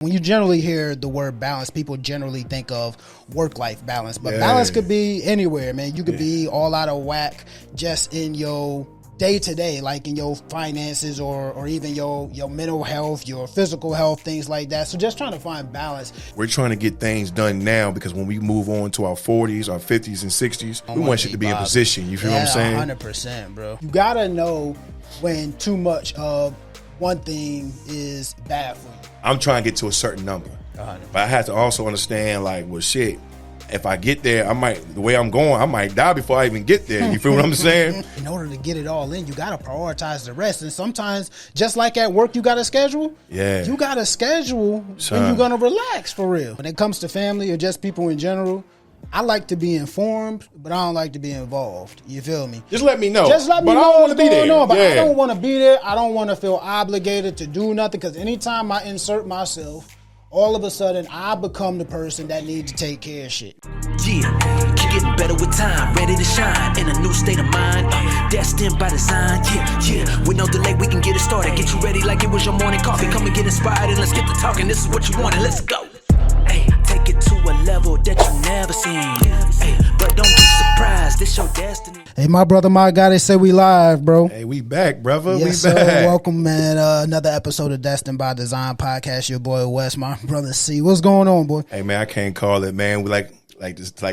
When you generally hear the word balance, people generally think of work-life balance. But balance could be anywhere, man. You could be all out of whack just in your day-to-day, like in your finances or even your mental health, your physical health, things like that. So just trying to find balance. We're trying to get things done now because when we move on to our 40s, our 50s, and 60s, we want you to be in position. You feel what I'm saying? 100%, bro. You got to know when too much of one thing is bad for you. I'm trying to get to a certain number. But I have to also understand, like, well, shit, if I get there, the way I'm going, I might die before I even get there. You feel what I'm saying? In order to get it all in, you got to prioritize the rest. And sometimes, just like at work, you got to schedule. Yeah. You got to schedule when you're going to relax, for real. When it comes to family or just people in general, I like to be informed, but I don't like to be involved. You feel me? Just let me know. Just let me but know I don't what's going on. But yeah. I don't want to be there. I don't want to feel obligated to do nothing, because anytime I insert myself, all of a sudden I become the person that needs to take care of shit. Yeah, keep getting better with time, ready to shine in a new state of mind. Destined by design. Yeah. With no delay, we can get it started. Get you ready like it was your morning coffee. Come and get inspired and let's get to talking. This is what you wanted. Let's go. Hey, take it to a level that you never seen. Hey, but don't be surprised. This your destiny. Hey, my brother, my guy, they say we live, bro. Hey, we back, brother. Yes, we back. Sir. Welcome, man. Another episode of Destined by Design podcast. Your boy Wes, my brother C. What's going on, boy? Hey, man, I can't call it, man. We like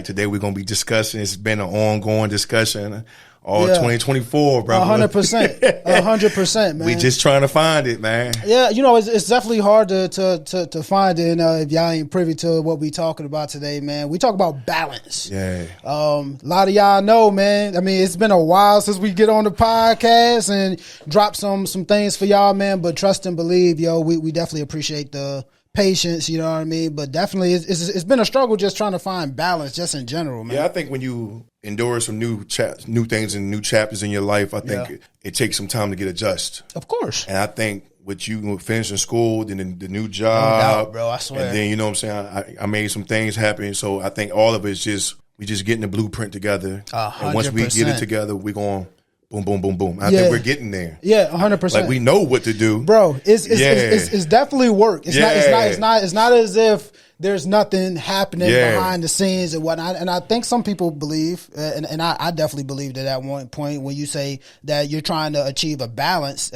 today we're gonna be discussing. It's been an ongoing discussion all 2024, bro. 100%, 100%, man. We just trying to find it, man. Yeah, you know, it's definitely hard to find it. If y'all ain't privy to what we talking about today, man, we talk about balance. Yeah. A lot of y'all know, man. I mean, it's been a while since we get on the podcast and drop some things for y'all, man. But trust and believe, yo, we definitely appreciate the patience, you know what I mean? But definitely, it's been a struggle just trying to find balance, just in general, man. Yeah, I think when you endure some new things and new chapters in your life, I think it takes some time to get adjusted. Of course. And I think with you finishing school, then the new No job, doubt, bro, I swear. And then, you know what I'm saying, I made some things happen. So I think all of it is we just getting the blueprint together. 100%. And once we get it together, we're going boom, boom, boom, boom. I think we're getting there. Yeah, 100%. Like we know what to do, bro. It's definitely work. It's not as if there's nothing happening behind the scenes and whatnot. And I think some people believe, and I definitely believed at one point when you say that you're trying to achieve a balance.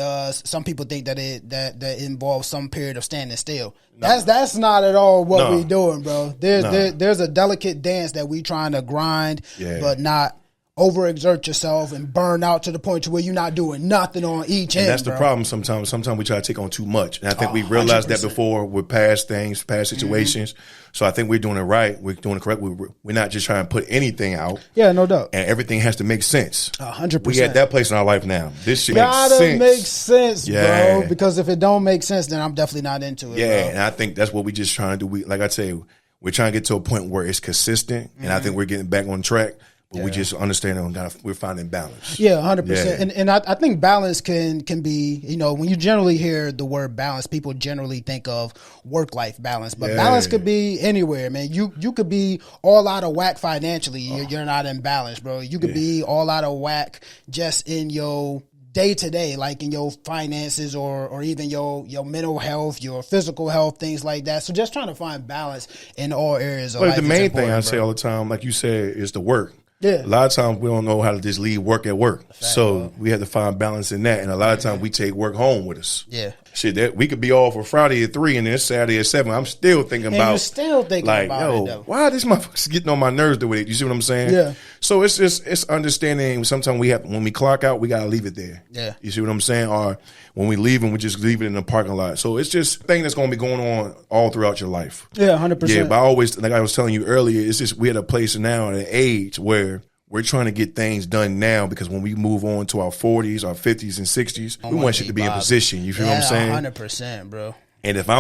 Some people think that that involves some period of standing still. No. That's not at all what we're doing, bro. There's a delicate dance that we trying to grind, but not overexert yourself and burn out to the point to where you're not doing nothing on each end. That's the problem sometimes. Sometimes we try to take on too much. And I think we realized 100%. That before with past things, past situations. So I think we're doing it right. We're doing it correct. We're not just trying to put anything out. Yeah, no doubt. And everything has to make sense. 100%. We at that place in our life now. This shit gotta make sense, bro. Because if it don't make sense, then I'm definitely not into it. Yeah, bro. And I think that's what we just trying to do. Like I say, we're trying to get to a point where it's consistent. And I think we're getting back on track. But we just understand we're finding balance. Yeah, 100%. And I think balance can be, you know, when you generally hear the word balance, people generally think of work-life balance. But balance could be anywhere, man. You could be all out of whack financially. You're not in balance, bro. You could be all out of whack just in your day-to-day, like in your finances or even your mental health, your physical health, things like that. So just trying to find balance in all areas of life. But the main thing I say all the time, like you said, is the work. Yeah. A lot of times we don't know how to just leave work at work. So we have to find balance in that. And a lot of times we take work home with us. Yeah. Shit, that we could be off for Friday at 3 and then Saturday at 7. I'm still thinking about. You're still thinking about it, though. Why this motherfucker's getting on my nerves the way? You see what I'm saying? Yeah. So it's understanding. Sometimes when we clock out, we gotta leave it there. Yeah. You see what I'm saying? Or when we leave and we just leave it in the parking lot. So it's just a thing that's gonna be going on all throughout your life. Yeah, 100%. Yeah, but I always, like I was telling you earlier, it's just we're at a place now at an age where we're trying to get things done now because when we move on to our 40s, our 50s, and 60s, we want you to be in position. You feel what I'm saying? 100%, bro. And if I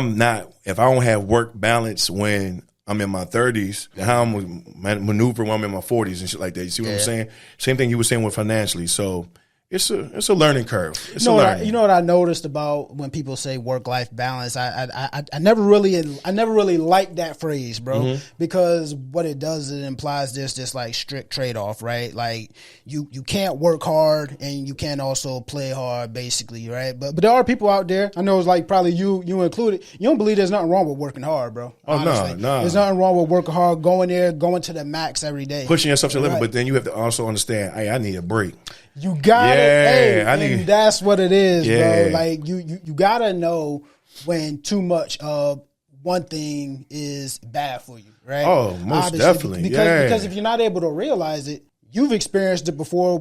don't have work balance when I'm in my 30s, how I'm maneuver when I'm in my 40s and shit like that. You see what I'm saying? Same thing you were saying with financially. So it's a learning curve. It's you know what I noticed about when people say work-life balance? I never really liked that phrase, bro, because what it does, it implies there's this like strict trade-off, right? Like you can't work hard and you can't also play hard, basically, right? But there are people out there, I know it's like probably you included, you don't believe there's nothing wrong with working hard, bro. Honestly. No. There's nothing wrong with working hard, going to the max every day. Pushing yourself to the limit, but then you have to also understand, hey, I need a break. You got it. Hey, and that's what it is, bro. Like you gotta know when too much of one thing is bad for you, right? Oh, most definitely. Because if you're not able to realize it, you've experienced it before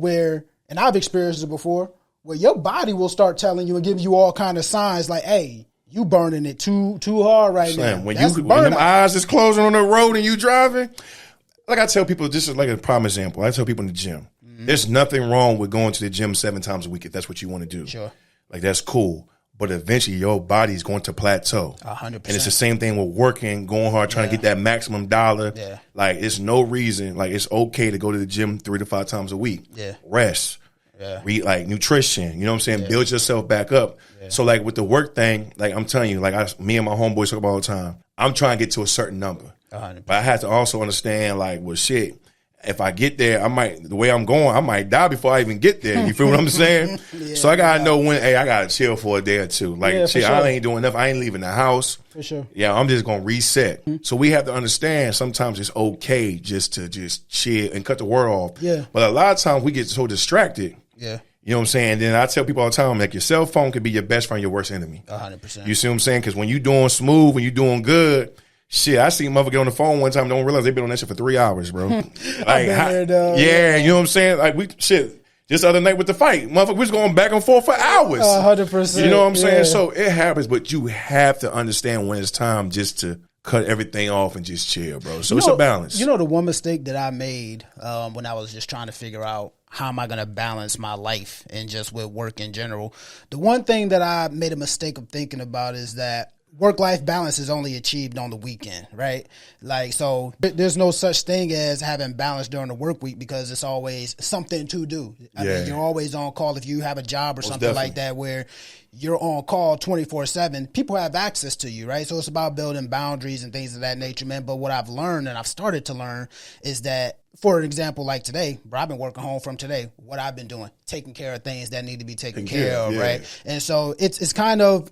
and I've experienced it before, where your body will start telling you and giving you all kind of signs like, hey, you burning it too hard right now. When them eyes is closing on the road and you driving, like I tell people, this is like a prime example. I tell people in the gym, there's nothing wrong with going to the gym 7 times a week if that's what you want to do. Sure. Like, that's cool. But eventually your body's going to plateau. 100%. And it's the same thing with working, going hard, trying to get that maximum dollar. Yeah. Like, it's no reason. Like, it's okay to go to the gym 3 to 5 times a week. Yeah. Rest. Yeah. Read, like, nutrition. You know what I'm saying? Yeah. Build yourself back up. Yeah. So, like, with the work thing, like, I'm telling you, like, me and my homeboys talk about all the time. I'm trying to get to a certain number. 100%. But I have to also understand, like, well, shit, if I get there, the way I'm going, I might die before I even get there. You feel what I'm saying? So I got to know when, hey, I got to chill for a day or two. Like, shit, sure. I ain't doing enough. I ain't leaving the house. For sure. Yeah, I'm just going to reset. So we have to understand sometimes it's okay just to chill and cut the world off. Yeah. But a lot of times we get so distracted. Yeah. You know what I'm saying? Then I tell people all the time, like, your cell phone could be your best friend, your worst enemy. 100%. You see what I'm saying? Because when you doing smooth, when you doing good, shit, I seen a motherfucker get on the phone one time, don't realize they been on that shit for 3 hours, bro. Like, you know what I'm saying? Like, just the other night with the fight, motherfucker, we was going back and forth for hours. 100%. You know what I'm saying? So it happens, but you have to understand when it's time just to cut everything off and just chill, bro. So it's a balance. You know, the one mistake that I made when I was just trying to figure out how am I going to balance my life and just with work in general, the one thing that I made a mistake of thinking about is that work-life balance is only achieved on the weekend, right? Like, so there's no such thing as having balance during the work week because it's always something to do. I mean, you're always on call. If you have a job or something like that where you're on call 24/7, people have access to you, right? So it's about building boundaries and things of that nature, man. But what I've learned and I've started to learn is that, for example, like today, bro, I've been working home from today. What I've been doing, taking care of things that need to be taken care of, right? And so it's kind of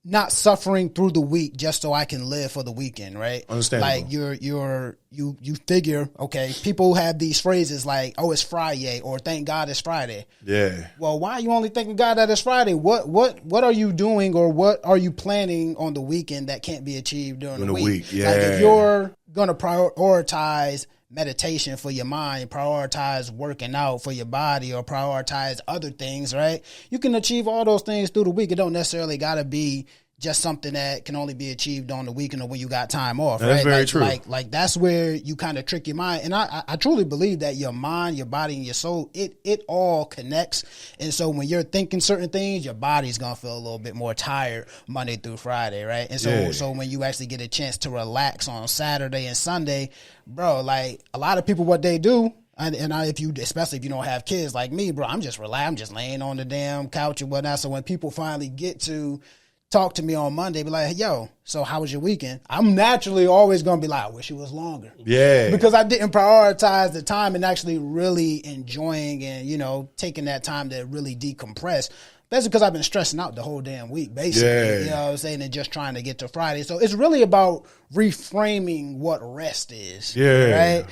not suffering through the week just so I can live for the weekend, right? Understandable. Like you figure, okay, people have these phrases like, oh, it's Friday, or thank God it's Friday. Yeah. Well, why are you only thanking God that it's Friday? What are you doing or what are you planning on the weekend that can't be achieved during the week? Yeah. Like if you're gonna prioritize meditation for your mind, prioritize working out for your body, or prioritize other things, right? You can achieve all those things through the week. It don't necessarily got to be just something that can only be achieved on the weekend or when you got time off, right? That's very true. Like that's where you kind of trick your mind. And I truly believe that your mind, your body, and your soul, it all connects. And so when you're thinking certain things, your body's going to feel a little bit more tired Monday through Friday, right? And so when you actually get a chance to relax on Saturday and Sunday, bro, like a lot of people, what they do, especially if you don't have kids like me, bro, I'm just relaxed. I'm just laying on the damn couch and whatnot. So when people finally get to talk to me on Monday, be like, hey, yo, so how was your weekend? I'm naturally always going to be like, I wish it was longer. Yeah. Because I didn't prioritize the time and actually really enjoying and, you know, taking that time to really decompress. That's because I've been stressing out the whole damn week, basically. Yeah. You know what I'm saying? And just trying to get to Friday. So it's really about reframing what rest is. Yeah. Right?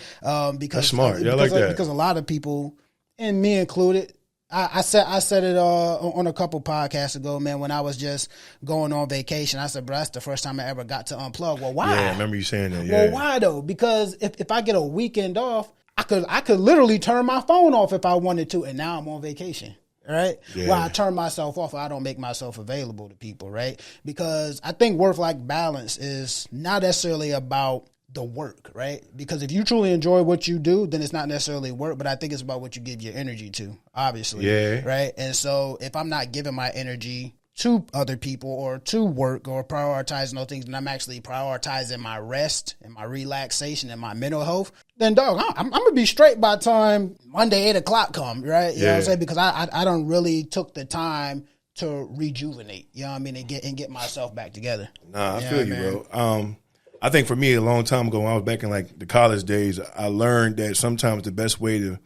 Because that's smart. Yeah, I like that. Because a lot of people, and me included, I said it on a couple podcasts ago, man, when I was just going on vacation. I said, bro, that's the first time I ever got to unplug. Well, why? Yeah, I remember you saying that. Well, why though? Because if I get a weekend off, I could literally turn my phone off if I wanted to, and now I'm on vacation. Right? Yeah. Well, I turn myself off. I don't make myself available to people, right? Because I think work-life balance is not necessarily about the work, right? Because if you truly enjoy what you do, then it's not necessarily work, but I think it's about what you give your energy to, obviously. Yeah. Right? And so if I'm not giving my energy to other people or to work or prioritizing those things, and I'm actually prioritizing my rest and my relaxation and my mental health, then dog, I'm gonna be straight by the time Monday 8 o'clock come, right? You know what I'm saying? Because I don't really took the time to rejuvenate, you know what I mean, and get myself back together. Nah, I feel you, bro. I think for me, a long time ago, when I was back in like the college days, I learned that sometimes the best way to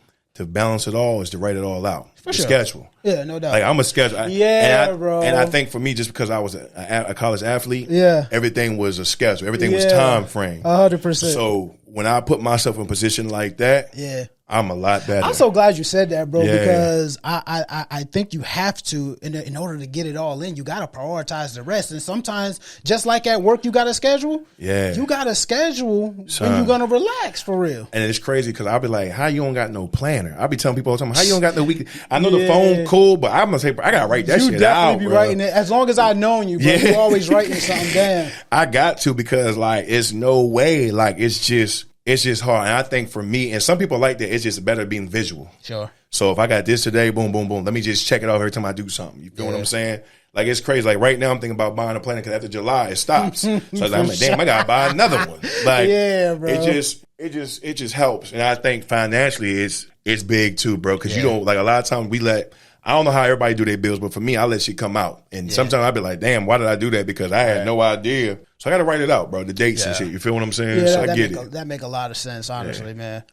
balance it all is to write it all out. For sure. Schedule. Yeah, no doubt. Like I'm a schedule. Bro. And I think for me, just because I was a college athlete, everything was a schedule. Everything was time frame. 100%. So when I put myself in a position like that, I'm a lot better. I'm so glad you said that, bro, because I think you have to, in order to get it all in, you got to prioritize the rest. And sometimes, just like at work, you got to schedule. Yeah. You got to schedule when you're going to relax, for real. And it's crazy because I'll be like, how you don't got no planner? I'll be telling people all the time, how you don't got no weekly? I know the phone cool, but I'm going to say, I got to write that shit out. You definitely be writing it. As long as I've known you, bro, you're always writing something down. I got to, because like, it's no way. Like, it's just hard. And I think for me, and some people like that, it's just better being visual. Sure. So if I got this today, boom, boom, boom, let me just check it off every time I do something. You feel what I'm saying? Like, it's crazy. Like, right now I'm thinking about buying a planner because after July it stops. So I'm like, damn, I got to buy another one. Like, bro. It just helps. And I think financially it's big too, bro. Because you don't, like, a lot of times I don't know how everybody do their bills, but for me, I let shit come out. And sometimes I be like, damn, why did I do that? Because I had no idea. So I got to write it out, bro. The dates and shit. You feel what I'm saying? Yeah, so I get it. That make a lot of sense, honestly, man.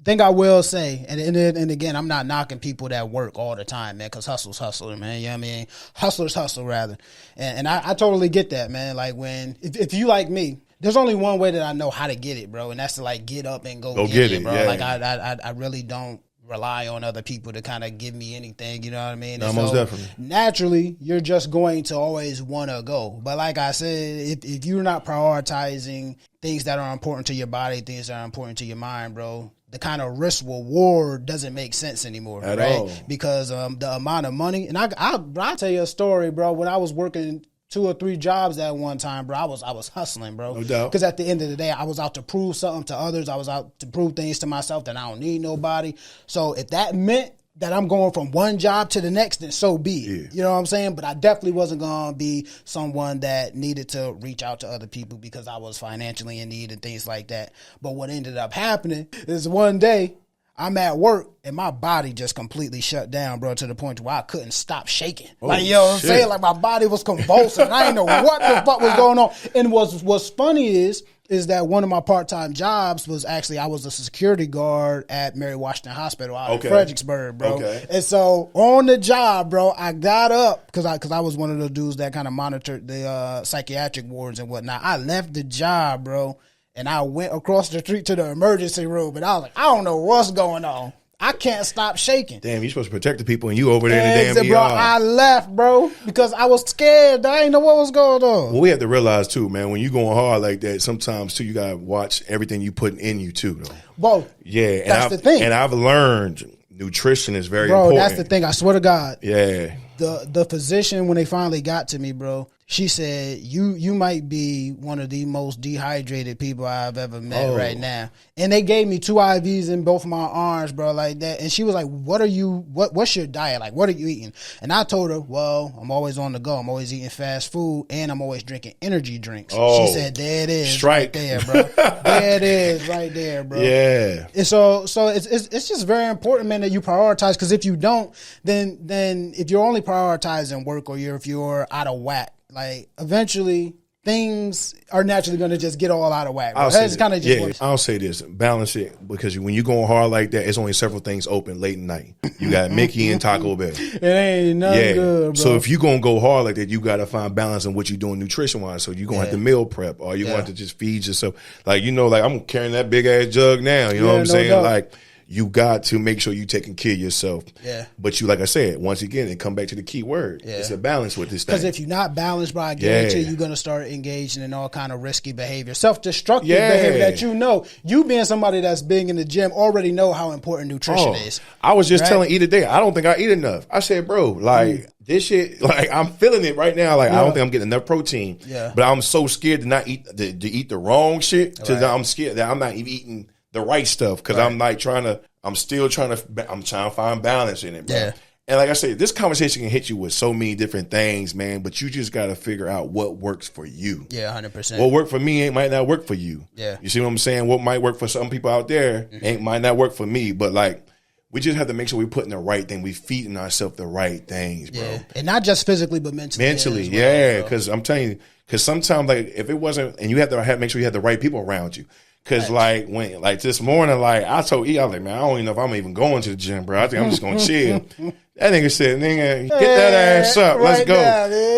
Thing I will say, and again, I'm not knocking people that work all the time, man, because hustle's hustler, man. You know what I mean? Hustlers hustle, rather. And I totally get that, man. Like, if you like me, there's only one way that I know how to get it, bro, and that's to, like, get up and go get it, bro. Yeah. Like, I really don't rely on other people to kind of give me anything, you know what I mean? No, most definitely. Naturally, you're just going to always want to go. But like I said, if you're not prioritizing things that are important to your body, things that are important to your mind, bro, the kind of risk reward doesn't make sense anymore, at right? all. Because the amount of money, and I'll tell you a story, bro. When I was working 2 or 3 jobs at one time, bro, I was hustling, bro. No doubt. Because at the end of the day, I was out to prove something to others. I was out to prove things to myself that I don't need nobody. So if that meant that I'm going from one job to the next, then so be it. Yeah. You know what I'm saying? But I definitely wasn't going to be someone that needed to reach out to other people because I was financially in need and things like that. But what ended up happening is one day, I'm at work and my body just completely shut down, bro, to the point where I couldn't stop shaking. Like, you know what I'm saying? Like, my body was convulsing. I didn't know what the fuck was going on. And what's funny is that one of my part-time jobs was actually, I was a security guard at Mary Washington Hospital out in Fredericksburg, bro. Okay. And so on the job, bro, I got up because I was one of the dudes that kind of monitored the psychiatric wards and whatnot. I left the job, bro. And I went across the street to the emergency room, and I was like, I don't know what's going on. I can't stop shaking. Damn, you're supposed to protect the people, and you over there in the damn bro, ER. I left, bro, because I was scared. I didn't know what was going on. Well, we have to realize, too, man, when you're going hard like that, sometimes, too, you got to watch everything you putting in you, too, though. Well, yeah, that's the thing. And I've learned nutrition is very important. Bro, that's the thing. I swear to God. Yeah. The physician, when they finally got to me, bro, she said, you might be one of the most dehydrated people I've ever met right now. And they gave me 2 IVs in both my arms, bro, like that. And she was like, what's your diet? Like, what are you eating? And I told her, well, I'm always on the go. I'm always eating fast food, and I'm always drinking energy drinks. She said, there it is. Strike. Right there, bro. There it is right there, bro. Yeah. And so it's just very important, man, that you prioritize, because if you don't, then if you're only prioritizing work, or if you're out of whack, like, eventually things are naturally going to just get all out of whack. That's kind of just I'll say this, balance it, because when you're going hard like that, it's only several things open late at night. You got Mickey and Taco Bell. It ain't nothing good, bro. So if you're going to go hard like that, you got to find balance in what you're doing nutrition-wise. So you're going to have to meal prep, or you're going to have to just feed yourself. Like, like, I'm carrying that big-ass jug now. You know what I'm saying? Doubt. Like, you got to make sure you're taking care of yourself. Yeah. But you, like I said, once again, it come back to the key word. Yeah. It's a balance with this thing. Because if you're not balanced, bro, I guarantee you're going to start engaging in all kind of risky behavior, self-destructive behavior that you being somebody that's big in the gym already know how important nutrition is. I was just telling E today, I don't think I eat enough. I said, bro, like, this shit, like, I'm feeling it right now. Like, I don't think I'm getting enough protein. Yeah. But I'm so scared to not eat the wrong shit. I'm scared that I'm not even eating the right stuff, because I'm still trying to find balance in it, bro. Yeah. And like I said, this conversation can hit you with so many different things, man, but you just got to figure out what works for you. Yeah, 100%. What worked for me might not work for you. Yeah. You see what I'm saying? What might work for some people out there might not work for me. But like, we just have to make sure we're putting the right thing. We feeding ourselves the right things, bro. Yeah. And not just physically, but mentally. Mentally, yeah. Because I'm telling you, because sometimes, like, if it wasn't, and you have to make sure you have the right people around you. Because, like, when, like, this morning, like, I told E, I was like, man, I don't even know if I'm even going to the gym, bro. I think I'm just going to chill. That nigga said, nigga, get that ass up. Let's go.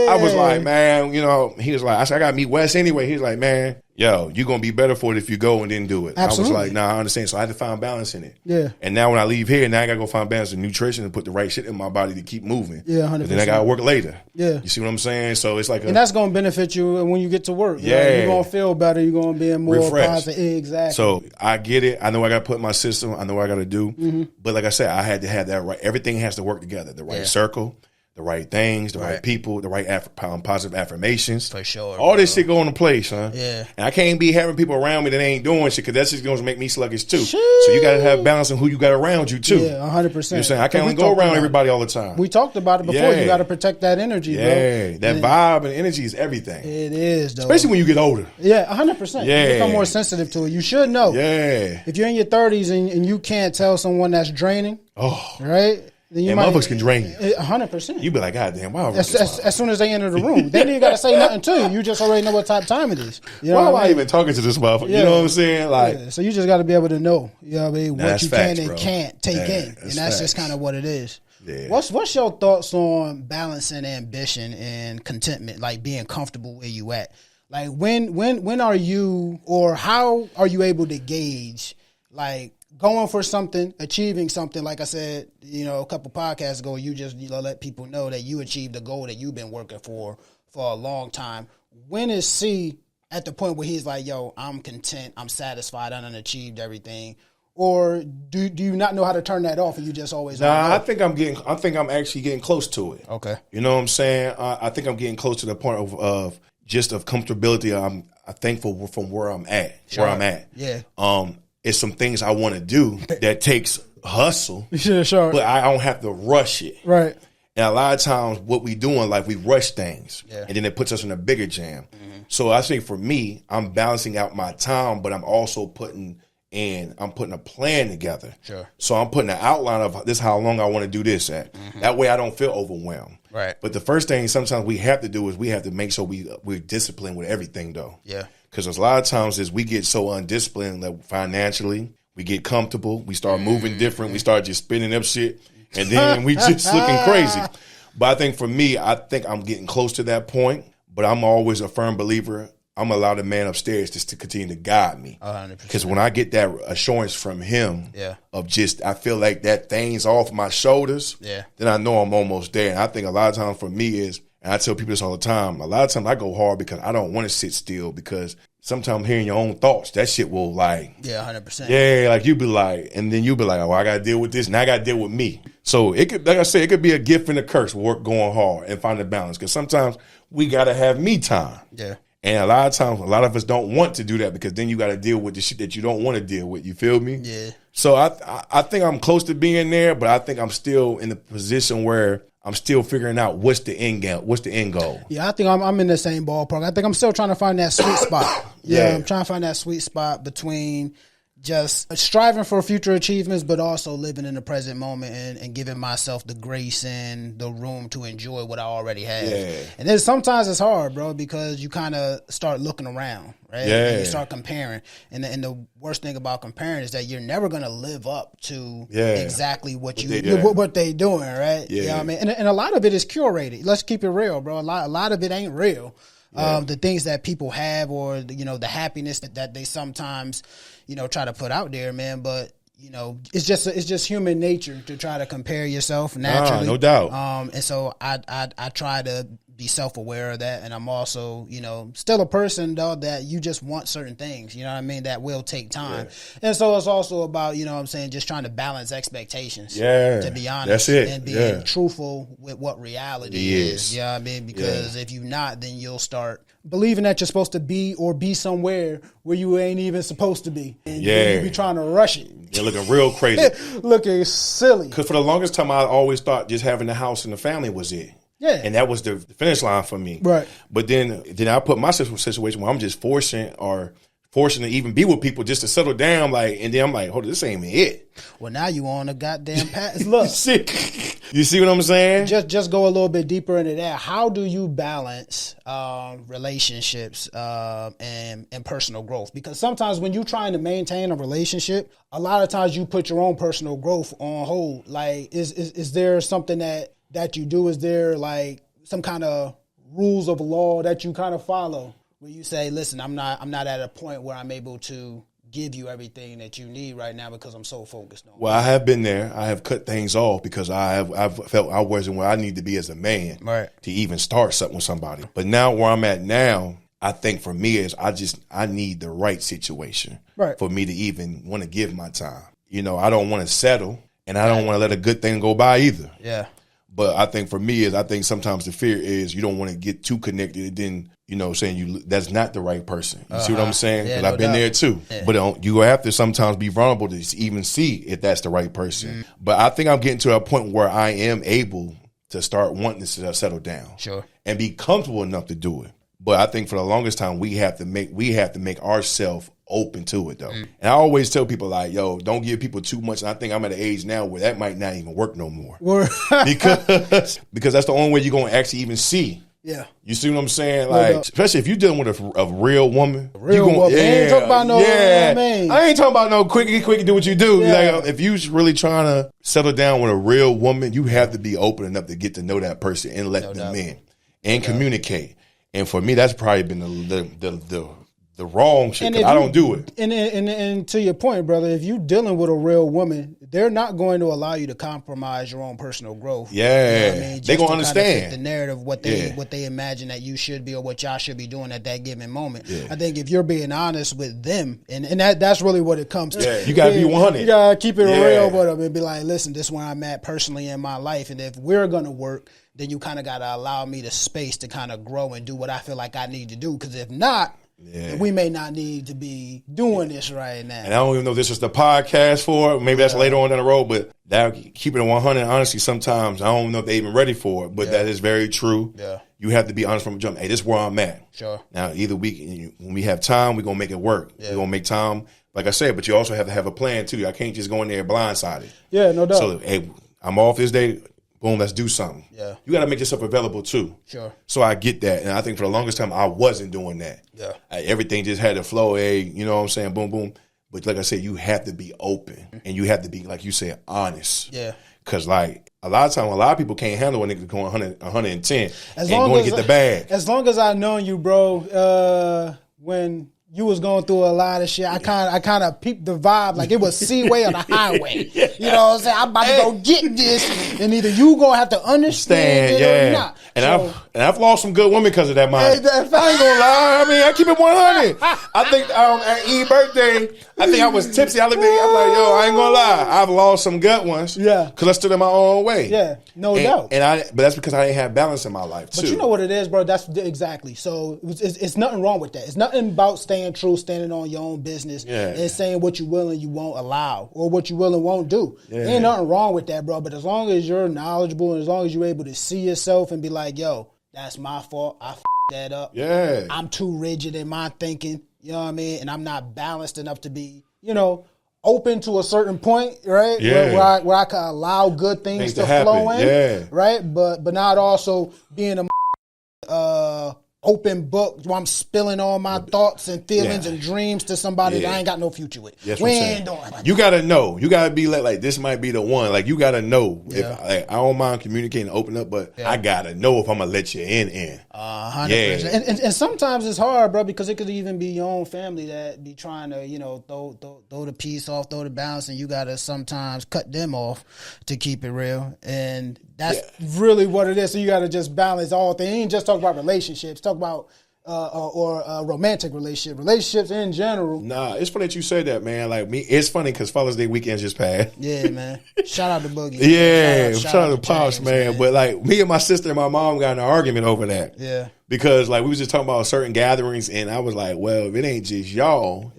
I was like, man, you know, he was like, I said, I got to meet Wes anyway. He was like, man, yo, you're going to be better for it if you go and didn't do it. Absolutely. I was like, nah, I understand. So I had to find balance in it. Yeah. And now when I leave here, now I got to go find balance in nutrition and put the right shit in my body to keep moving. Yeah, 100%. And then I got to work later. Yeah. You see what I'm saying? So it's like and that's going to benefit you when you get to work. Yeah. Right? You're going to feel better. You're going to be more refreshed. positive. Exactly. So I get it. I know I got to put in my system. I know what I got to do. But like I said, I had to have that right. Everything has to work together. The right circle, the right things, the right people, the right positive affirmations. For sure. All this shit go into place, son. Yeah. And I can't be having people around me that ain't doing shit because that's just going to make me sluggish too. So you got to have balance in who you got around you too. Yeah, 100%. You know what I'm saying? I can't only go around everybody all the time. We talked about it before. You got to protect that energy, bro. Yeah, that vibe and energy is everything. It is, though. Especially when you get older. Yeah, 100%. Yeah. You become more sensitive to it. You should know. Yeah. If you're in your 30s and you can't tell someone that's draining, right? Then you motherfuckers can drain you. 100%. You be like, God damn, why? As soon as they enter the room, they ain't got to say nothing to you. You just already know what type of time it is. You know why am I I even talking to this motherfucker? Yeah. You know what I'm saying? Like, so you just got to be able to know, you know what I mean, what you facts, can and bro. can't take in, and that's facts. just kind of what it is. Yeah. What's your thoughts on balancing ambition and contentment, like being comfortable where you at? Like when are you, or how are you able to gauge, like, going for something, achieving something? Like I said, you know, a couple podcasts ago, you just let people know that you achieved a goal that you've been working for a long time. When is C at the point where he's like, yo, I'm content, I'm satisfied, I done achieved everything? Or do you not know how to turn that off and you just always I think I'm actually getting close to it. Okay. You know what I'm saying? I think I'm getting close to the point of comfortability. I'm thankful from where I'm at. Sure. Where I'm at. Yeah. It's some things I want to do that takes hustle. Sure. But I don't have to rush it. Right. And a lot of times what we do in life, we rush things. Yeah. And then it puts us in a bigger jam. So I think for me, I'm balancing out my time, but I'm also putting a plan together. Sure. So I'm putting an outline of this, how long I want to do this at. That way I don't feel overwhelmed. Right. But the first thing sometimes we have to do is we have to make sure we're disciplined with everything, though. Yeah. Because a lot of times is we get so undisciplined that financially, we get comfortable, we start moving different, we start just spinning up shit, and then we just looking crazy. But I think for me, I think I'm getting close to that point, but I'm always a firm believer. I'm going to allow the man upstairs just to continue to guide me. 100%. Because when I get that assurance from him of just, I feel like that thing's off my shoulders, then I know I'm almost there. And I think a lot of times for me is, and I tell people this all the time, a lot of times I go hard because I don't want to sit still, because sometimes hearing your own thoughts, that shit will like. Yeah, 100%. Yeah, like you be like, and then you be like, oh, I got to deal with this, and I got to deal with me. So it could, like I said, it could be a gift and a curse, work going hard and find a balance. Because sometimes we got to have me time. Yeah. And a lot of times, a lot of us don't want to do that because then you got to deal with the shit that you don't want to deal with. You feel me? Yeah. So I think I'm close to being there, but I think I'm still in the position where I'm still figuring out what's the end game, what's the end goal. Yeah, I think I'm in the same ballpark. I think I'm still trying to find that sweet spot. Yeah, I'm trying to find that sweet spot between just striving for future achievements, but also living in the present moment and giving myself the grace and the room to enjoy what I already have. Yeah. And then sometimes it's hard, bro, because you kind of start looking around, right? Yeah. And you start comparing. And the worst thing about comparing is that you're never going to live up to exactly what they doing, right? Yeah. You know what I mean? And a lot of it is curated. Let's keep it real, bro. A lot of it ain't real. Yeah. The things that people have, or the happiness that they sometimes try to put out there, man. But it's just human nature to try to compare yourself naturally. No doubt. And so I try to be self-aware of that. And I'm also, still a person, though, that you just want certain things, you know what I mean, that will take time. Yeah. And so it's also about, just trying to balance expectations. Yeah. To be honest. That's it. And being truthful with what reality is. You know what I mean? Because if you're not, then you'll start believing that you're supposed to be or be somewhere where you ain't even supposed to be. And you be trying to rush it. You're looking real crazy. Looking silly. Because for the longest time, I always thought just having the house and the family was it. Yeah. And that was the finish line for me. Right. But then I put myself in a situation where I'm just forcing to even be with people just to settle down, and then I'm like, hold on, this ain't it. Well, now you on a goddamn path. Look. You see what I'm saying? Just go a little bit deeper into that. How do you balance relationships and personal growth? Because sometimes when you're trying to maintain a relationship, a lot of times you put your own personal growth on hold. Like, is there something that you do? Is there like some kind of rules of law that you kind of follow? Where you say, listen, I'm not at a point where I'm able to give you everything that you need right now because I'm so focused on. Well, I have been there. I have cut things off because I've felt I wasn't where I need to be as a man to even start something with somebody. But now where I'm at now, I think for me is I need the right situation for me to even want to give my time. I don't want to settle, and I don't want to let a good thing go by either. Yeah. But I think for me I think sometimes the fear is you don't want to get too connected and then, saying that's not the right person. You see what I'm saying? Because I've been there too. Yeah. But you have to sometimes be vulnerable to even see if that's the right person. Mm. But I think I'm getting to a point where I am able to start wanting to settle down. Sure. And be comfortable enough to do it. But I think for the longest time we have to make ourselves open to it though. Mm. And I always tell people don't give people too much. And I think I'm at an age now where that might not even work no more. because that's the only way you're going to actually even see. Yeah. You see what I'm saying? Especially if you're dealing with a real woman. Woman. I ain't talking about no I ain't talking about no quick do what you do. Yeah. If you really trying to settle down with a real woman, you have to be open enough to get to know that person and let them in and communicate. And for me, that's probably been the wrong shit. I don't do it. And to your point, brother, if you're dealing with a real woman, they're not going to allow you to compromise your own personal growth. Yeah, they're gonna understand the narrative, what they imagine that you should be or what y'all should be doing at that given moment. Yeah. I think if you're being honest with them, and that's really what it comes to. Yeah, you gotta be 100. You gotta keep it real with them and be like, listen, this is where I'm at personally in my life, and if we're gonna work, then you kind of gotta allow me the space to kind of grow and do what I feel like I need to do. Because if not, we may not need to be doing this right now. And I don't even know if this is the podcast for it. Maybe that's later on down the road. But keeping it 100, honestly, sometimes I don't know if they're even ready for it. But that is very true. Yeah. You have to be honest from the jump. Hey, this is where I'm at. Sure. Now, either when we have time, we're going to make it work. Yeah. We're going to make time, like I said, but you also have to have a plan, too. I can't just go in there blindsided. Yeah, no doubt. So, hey, I'm off this day. Boom, let's do something. Yeah. You got to make yourself available too. Sure. So I get that. And I think for the longest time, I wasn't doing that. Yeah. Everything just had to flow. Hey, you know what I'm saying? Boom, boom. But like I said, you have to be open. And you have to be, like you said, honest. Yeah. Because a lot of people can't handle a nigga going 110 and going to get the bag. As long as I know you, bro, when you was going through a lot of shit, I kind of peeped the vibe like it was Seaway on the highway. Yeah. You know what I'm saying? I'm about to go get this, and either you gonna have to understand it or not. And I've lost some good women because of that mind. I ain't gonna lie. I mean, I keep it 100. I think at E's birthday, I think I was tipsy. I'm like, yo, I ain't gonna lie. I've lost some good ones. Yeah. Because I stood in my own way. Yeah, no doubt. But that's because I didn't have balance in my life too. But you know what it is, bro? That's exactly. So it's nothing wrong with that. It's nothing about staying true, standing on your own business, and saying what you will and you won't allow, or what you will and won't do. Yeah. There ain't nothing wrong with that, bro. But as long as you're knowledgeable and as long as you're able to see yourself and be like, yo, that's my fault. I f***ed that up. Yeah. I'm too rigid in my thinking. You know what I mean? And I'm not balanced enough to be, open to a certain point, right? Yeah. Where I can allow good things to flow in, right? But not also being a open book where I'm spilling all my thoughts and feelings and dreams to somebody that I ain't got no future with. Yes, we ain't doing it. You gotta know. You gotta be like this might be the one. Like you gotta know. Yeah. If I don't mind communicating and open up, but I gotta know if I'm gonna let you in. 100%. And sometimes it's hard, bro, because it could even be your own family that be trying to, throw the piece off, throw the balance, and you gotta sometimes cut them off to keep it real. And That's really what it is. So you got to just balance all things. You ain't just talk about relationships. Talk about romantic relationships in general. Nah, it's funny that you say that, man. Like me, it's funny because Father's Day weekend just passed. Yeah, man. Shout out to Boogie. Yeah, shout out to Pops, man. But like me and my sister and my mom got in an argument over that. Yeah. Because like we was just talking about certain gatherings, and I was like, well, if it ain't just y'all,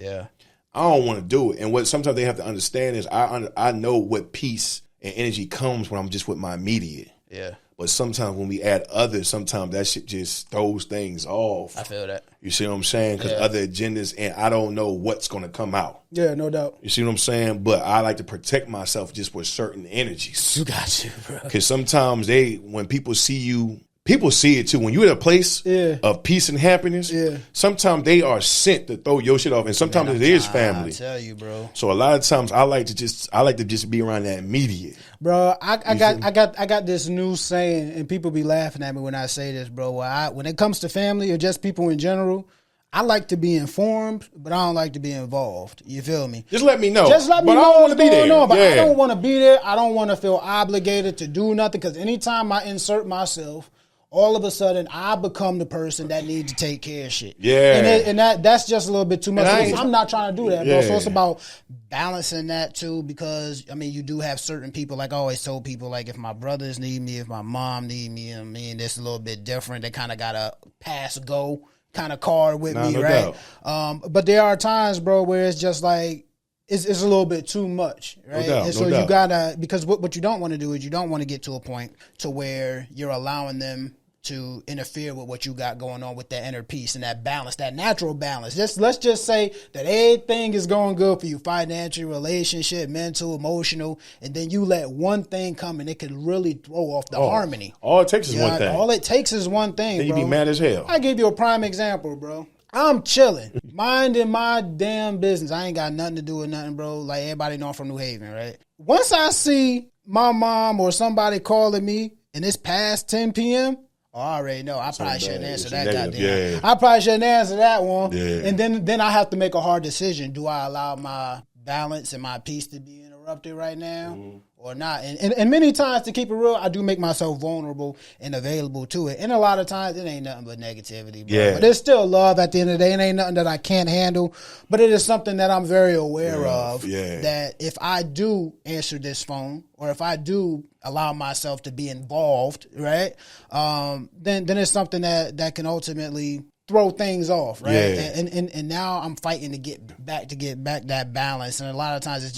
I don't want to do it. And what sometimes they have to understand is I know what peace and energy comes when I'm just with my immediate. Yeah. But sometimes when we add others, sometimes that shit just throws things off. I feel that. You see what I'm saying? Because other agendas, and I don't know what's going to come out. Yeah, no doubt. You see what I'm saying? But I like to protect myself just with certain energies. You got you, bro. Because sometimes when people see you, people see it too. When you're at a place of peace and happiness, sometimes they are sent to throw your shit off, and sometimes it is family. I tell you, bro. So a lot of times I like to just be around that immediate. Bro, I got this new saying, and people be laughing at me when I say this, bro. When it comes to family or just people in general, I like to be informed, but I don't like to be involved. You feel me? Just let me know. Just let me know I don't want to be there. But I don't want to be there. I don't want to feel obligated to do nothing, because anytime I insert myself, all of a sudden, I become the person that needs to take care of shit. Yeah. And that's just a little bit too much. I'm not trying to do that, bro. So it's about balancing that, too, because, I mean, you do have certain people, like I always told people, like, if my brothers need me, if my mom need me, I mean, it's a little bit different. They kind of got a pass-go kind of card with me, right? But there are times, bro, where it's just like, it's a little bit too much, right? And so you gotta, because what you don't want to do is you don't want to get to a point to where you're allowing them to interfere with what you got going on with that inner peace and that balance, that natural balance. Let's just say that everything is going good for you, financial, relationship, mental, emotional, and then you let one thing come and it could really throw off the harmony. All it takes is one thing. All it takes is one thing, then bro. You be mad as hell. I give you a prime example, bro. I'm chilling, minding my damn business. I ain't got nothing to do with nothing, bro. Like, everybody know I'm from New Haven, right? Once I see my mom or somebody calling me and it's past 10 p.m., I already know. I probably shouldn't answer that goddamn. Yeah. I probably shouldn't answer that one. Yeah. And then I have to make a hard decision. Do I allow my balance and my peace to be interrupted right now or not? And many times, to keep it real, I do make myself vulnerable and available to it. And a lot of times, it ain't nothing but negativity, bro. Yeah. But there's still love at the end of the day. It ain't nothing that I can't handle. But it is something that I'm very aware of. Yeah. That if I do answer this phone, or if I do allow myself to be involved, right, then it's something that can ultimately throw things off, right? Yeah. And now I'm fighting to get back that balance. And a lot of times it's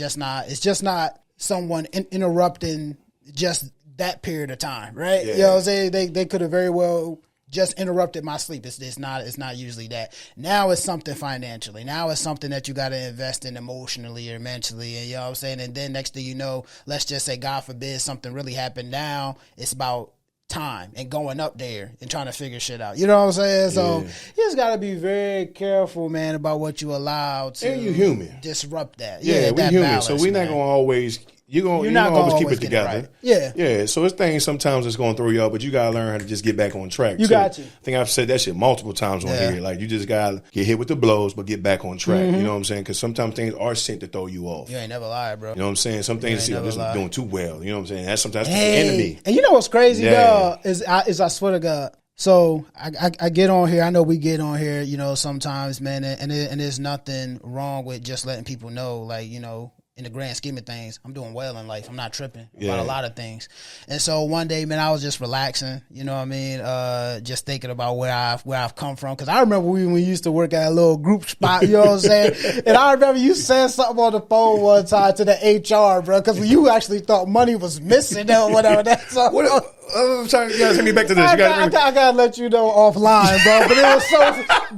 just not someone interrupting just that period of time, right? Yeah. You know what I'm saying? They could have very well just interrupted my sleep. It's not usually that. Now it's something financially. Now it's something that you got to invest in emotionally or mentally. And you know what I'm saying? And then next thing you know, let's just say, God forbid, something really happened. Now it's about time and going up there and trying to figure shit out. You know what I'm saying? So you just got to be very careful, man, about what you allow to and you human. Disrupt that. Yeah, we're human. Balance, so we're not going to always... You're not gonna always keep it together. Right. Yeah. Yeah. So it's things sometimes it's gonna throw you off, but you gotta learn how to just get back on track. Got to. I think I've said that shit multiple times on here. Like, you just gotta get hit with the blows, but get back on track. You know what I'm saying? Because sometimes things are sent to throw you off. You ain't never lied, bro. You know what I'm saying? Some things you're doing too well. You know what I'm saying? That's sometimes the enemy. And you know what's crazy, dog, is I swear to God. So I get on here. I know we get on here, you know, sometimes, man, and there's nothing wrong with just letting people know, like, you know, in the grand scheme of things, I'm doing well in life. I'm not tripping about a lot of things. And so one day, man, I was just relaxing, you know what I mean? Just thinking about where I've come from. Cause I remember when we used to work at a little group spot, you know what I'm saying? And I remember you said something on the phone one time to the HR, bro, cause you actually thought money was missing or whatever. That's all. I'm sorry, you gotta take me back to this. I gotta let you know offline, bro.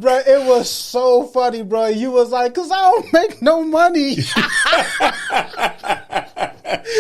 But it was so funny, bro. You was like, cause I don't make no money.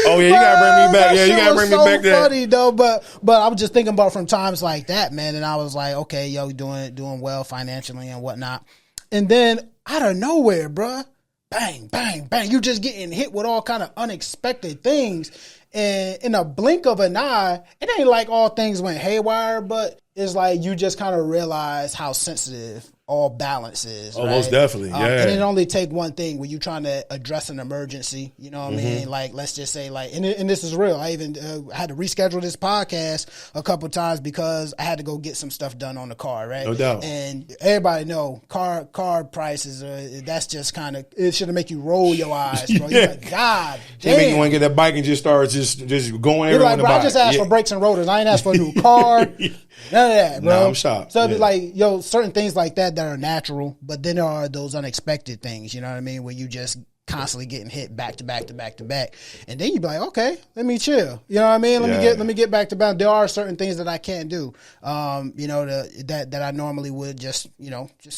Oh yeah, you gotta bring me back. Yeah, you gotta bring me back there. Funny though, but I was just thinking about from times like that, man. And I was like, okay, yo, doing well financially and whatnot. And then out of nowhere, bro, bang, bang, bang, you just getting hit with all kind of unexpected things. And in a blink of an eye, it ain't like all things went haywire, but it's like you just kind of realize how sensitive all balance is. Oh, right? most definitely, yeah. And it only take one thing when you're trying to address an emergency. You know what I mean? Like, let's just say, like, and this is real. I even had to reschedule this podcast a couple times because I had to go get some stuff done on the car, right? No doubt. And everybody know car prices. That's just kind of, it should make you roll your eyes, bro. You're like, God damn. They make you want to get that bike and just start just going everywhere. Like, bro, I just asked for brakes and rotors. I ain't asked for a new car. None of that, bro. Nah, I'm shocked. So it'd be like, certain things like that are natural, but then there are those unexpected things, you know what I mean, where you just constantly getting hit back to back to back to back. And then you be like, okay, let me chill. You know what I mean? Let me get back to back. There are certain things that I can't do. That I normally would just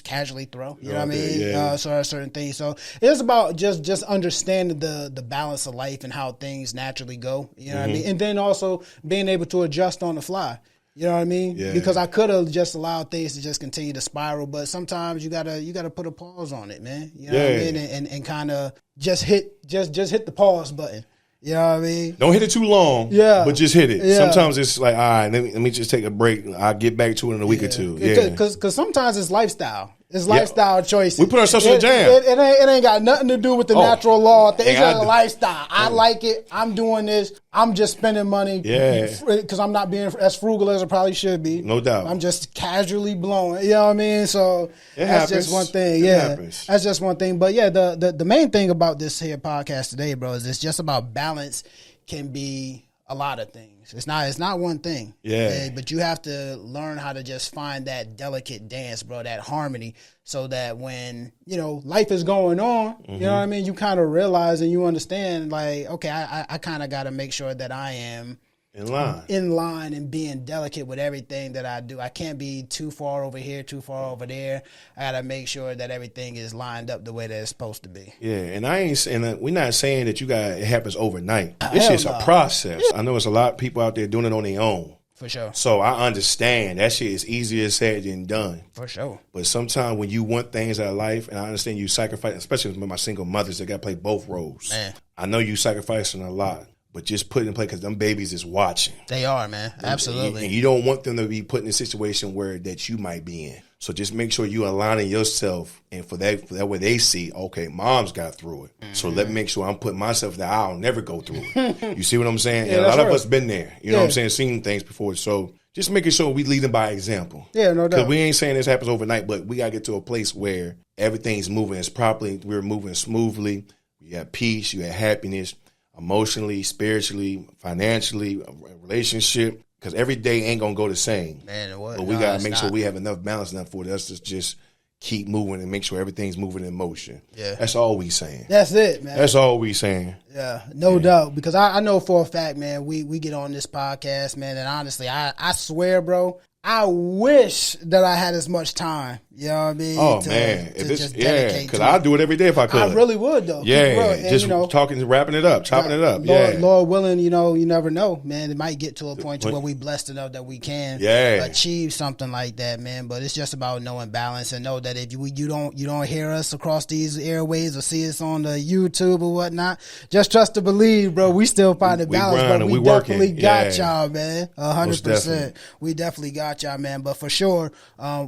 casually throw. You know what I mean? Yeah. So there are certain things. So it's about just understanding the balance of life and how things naturally go. You know what I mean? And then also being able to adjust on the fly. You know what I mean? Yeah. Because I could have just allowed things to just continue to spiral, but sometimes you gotta put a pause on it, man. You know what I mean? And kind of just hit the pause button. You know what I mean? Don't hit it too long. Yeah. But just hit it. Yeah. Sometimes it's like, all right, let me just take a break. I'll get back to it in a week or two. Yeah. Because sometimes it's lifestyle. It's lifestyle choices. We put ourselves in a jam. It ain't got nothing to do with the natural law. It's just a lifestyle. I like it. I'm doing this. I'm just spending money. Yeah. Because I'm not being as frugal as I probably should be. No doubt. I'm just casually blowing. You know what I mean? So that's just one thing. That's just one thing. But yeah, the main thing about this here podcast today, bro, is it's just about balance can be a lot of things. It's not one thing. Yeah. But you have to learn how to just find that delicate dance, bro, that harmony, so that when, life is going on, you know what I mean, you kind of realize and you understand, like, okay, I kind of got to make sure that I am in line and being delicate with everything that I do. I can't be too far over here, too far over there. I got to make sure that everything is lined up the way that it's supposed to be. Yeah, and we're not saying that it happens overnight. It's just a process. I know there's a lot of people out there doing it on their own. For sure. So I understand that shit is easier said than done. For sure. But sometimes when you want things out of life, and I understand you sacrifice, especially with my single mothers that got to play both roles. Man. I know you sacrificing a lot. But just put it in play because them babies is watching. They are, man. Absolutely. And you don't want them to be put in a situation that you might be in. So just make sure you aligning yourself, and for that way they see, okay, mom's got through it. So let me make sure I'm putting myself there. I'll never go through it. You see what I'm saying? And a lot of us been there. You know what I'm saying? Seen things before. So just making sure we lead them by example. Yeah, no doubt. Because we ain't saying this happens overnight, but we got to get to a place where everything's moving as properly. We're moving smoothly. You have peace. You have happiness. Emotionally, spiritually, financially, relationship, because every day ain't gonna go the same. Man, what? But we gotta make sure we have enough balance enough for us to just keep moving and make sure everything's moving in motion. Yeah, that's all we saying. That's it, man. That's all we saying. Yeah, no doubt. Because I know for a fact, man, we get on this podcast, man, and honestly, I swear, bro, I wish that I had as much time. You know what I mean? Oh, man. Because I'd do it every day if I could. I really would, though. Yeah, and, just talking, wrapping it up, chopping it up. Lord willing, you never know, man. It might get to a point where we blessed enough that we can achieve something like that, man. But it's just about knowing balance and know that if you don't hear us across these airways or see us on the YouTube or whatnot, just trust to believe, bro. We still find the balance, but we definitely got y'all, man. 100%. We definitely got y'all, man. But for sure,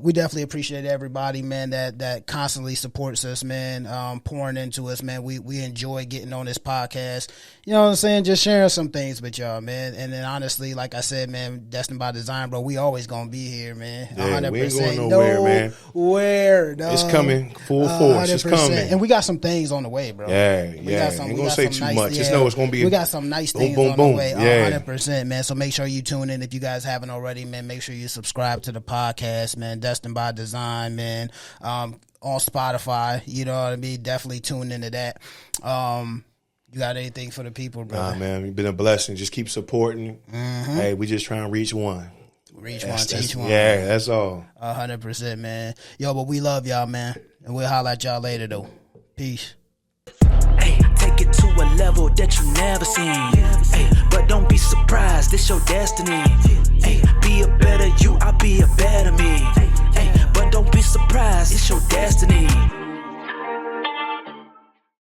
we definitely appreciate everybody, man, that constantly supports us, man, pouring into us, man. We enjoy getting on this podcast. You know what I'm saying? Just sharing some things with y'all, man. And then honestly, like I said, man, Destined by Design, bro, we always gonna be here, man. 100%. We ain't going nowhere, man. It's coming full force. 100%. It's coming. And we got some things on the way, bro. We got some, ain't gonna say too much. Just know it's gonna be. We got some nice things on the way. 100%, man. So make sure you tune in. If you guys haven't already, man, make sure you subscribe to the podcast, man. Destined by Design, man. On Spotify, you know what I mean? Definitely tune into that. You got anything for the people, bro? Nah, man, you've been a blessing. Just keep supporting. Mm-hmm. Hey, we just trying to reach one. Teach one. Yeah, that's all. 100%, man. Yo, but we love y'all, man. And we'll holler at y'all later, though. Peace. Hey, take it to a level that you never seen. Hey, but don't be surprised, this your destiny. Hey,